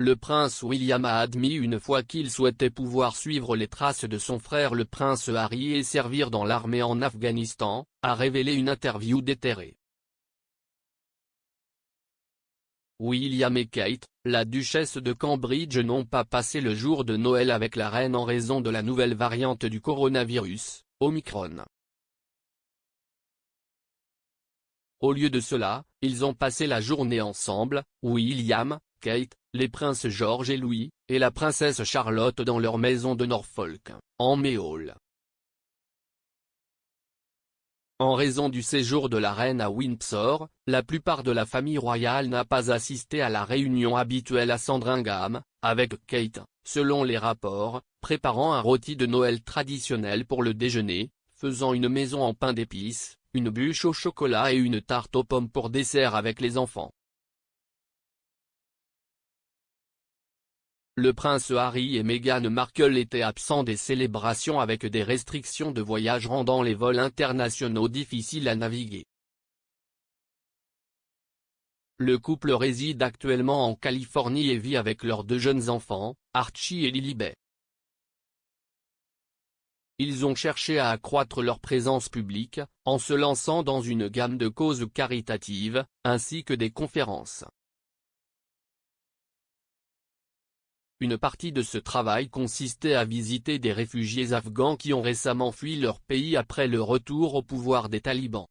le prince William a admis une fois qu'il souhaitait pouvoir suivre les traces de son frère le prince Harry et servir dans l'armée en Afghanistan, a révélé une interview déterrée. William et Kate, la duchesse de Cambridge n'ont pas passé le jour de Noël avec la reine en raison de la nouvelle variante du coronavirus, Omicron. Au lieu de cela, ils ont passé la journée ensemble, William, Kate, les princes George et Louis, et la princesse Charlotte dans leur maison de Norfolk, en Mayhall. En raison du séjour de la reine à Windsor, la plupart de la famille royale n'a pas assisté à la réunion habituelle à Sandringham, avec Kate, selon les rapports, préparant un rôti de Noël traditionnel pour le déjeuner, faisant une maison en pain d'épices, une bûche au chocolat et une tarte aux pommes pour dessert avec les enfants. Le prince Harry et Meghan Markle étaient absents des célébrations avec des restrictions de voyage rendant les vols internationaux difficiles à naviguer. Le couple réside actuellement en Californie et vit avec leurs deux jeunes enfants, Archie et Lilibet. Ils ont cherché à accroître leur présence publique, en se lançant dans une gamme de causes caritatives, ainsi que des conférences. Une partie de ce travail consistait à visiter des réfugiés afghans qui ont récemment fui leur pays après le retour au pouvoir des talibans.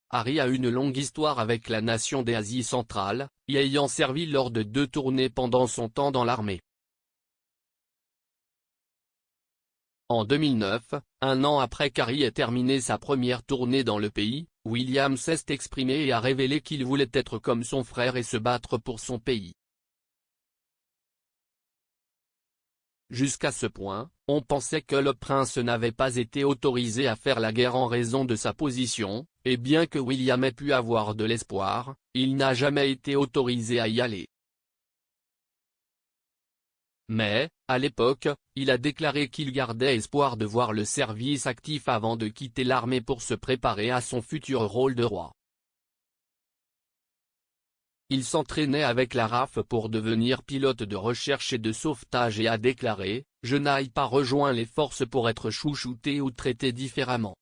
Harry a une longue histoire avec la nation d'Asie centrale, y ayant servi lors de 2 tournées pendant son temps dans l'armée. En 2009, un an après qu'Harry ait terminé sa première tournée dans le pays, William s'est exprimé et a révélé qu'il voulait être comme son frère et se battre pour son pays. Jusqu'à ce point, on pensait que le prince n'avait pas été autorisé à faire la guerre en raison de sa position, et bien que William ait pu avoir de l'espoir, il n'a jamais été autorisé à y aller. Mais, à l'époque, il a déclaré qu'il gardait espoir de voir le service actif avant de quitter l'armée pour se préparer à son futur rôle de roi. Il s'entraînait avec la RAF pour devenir pilote de recherche et de sauvetage et a déclaré « Je n'ai pas rejoint les forces pour être chouchouté ou traité différemment.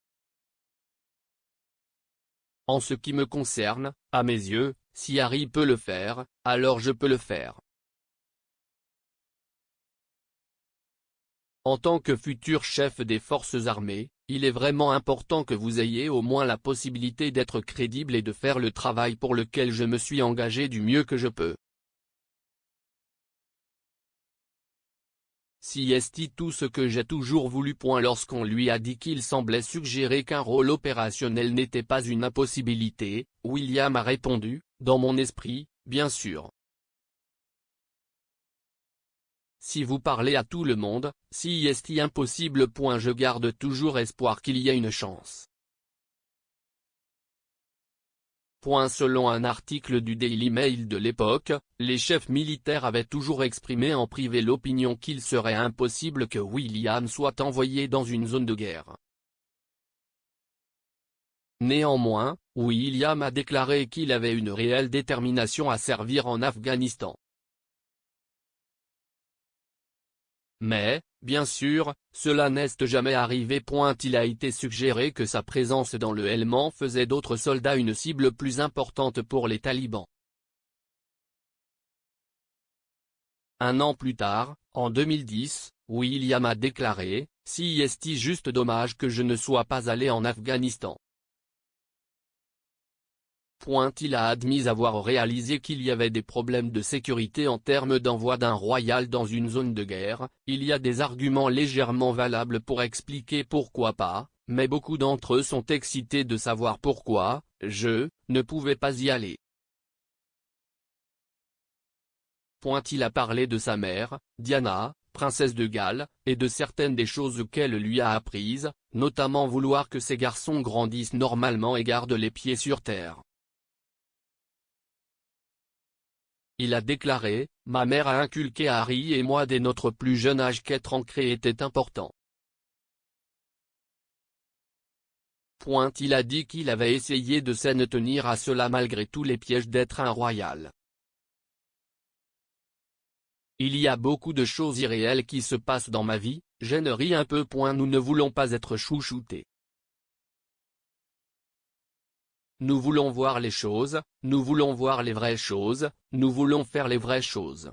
En ce qui me concerne, à mes yeux, si Harry peut le faire, alors je peux le faire. » En tant que futur chef des forces armées, il est vraiment important que vous ayez au moins la possibilité d'être crédible et de faire le travail pour lequel je me suis engagé du mieux que je peux. C'est tout ce que j'ai toujours voulu. Lorsqu'on lui a dit qu'il semblait suggérer qu'un rôle opérationnel n'était pas une impossibilité, William a répondu, « Dans mon esprit, bien sûr. Si vous parlez à tout le monde, c'est impossible. Je garde toujours espoir qu'il y ait une chance. » Selon un article du Daily Mail de l'époque, les chefs militaires avaient toujours exprimé en privé l'opinion qu'il serait impossible que William soit envoyé dans une zone de guerre. Néanmoins, William a déclaré qu'il avait une réelle détermination à servir en Afghanistan. Mais, bien sûr, cela n'est jamais arrivé. Il a été suggéré que sa présence dans le Helmand faisait d'autres soldats une cible plus importante pour les talibans. Un an plus tard, en 2010, William a déclaré « C'est juste dommage que je ne sois pas allé en Afghanistan. » Il a admis avoir réalisé qu'il y avait des problèmes de sécurité en termes d'envoi d'un royal dans une zone de guerre. Il y a des arguments légèrement valables pour expliquer pourquoi pas, mais beaucoup d'entre eux sont excités de savoir pourquoi je ne pouvais pas y aller. Il a parlé de sa mère, Diana, princesse de Galles, et de certaines des choses qu'elle lui a apprises, notamment vouloir que ses garçons grandissent normalement et gardent les pieds sur terre. Il a déclaré « Ma mère a inculqué à Harry et moi dès notre plus jeune âge qu'être ancré était important. Il a dit qu'il avait essayé de s'en tenir à cela malgré tous les pièges d'être un royal. Il y a beaucoup de choses irréelles qui se passent dans ma vie, je ne ris un peu. Nous ne voulons pas être chouchoutés. Nous voulons voir les choses, nous voulons voir les vraies choses, nous voulons faire les vraies choses.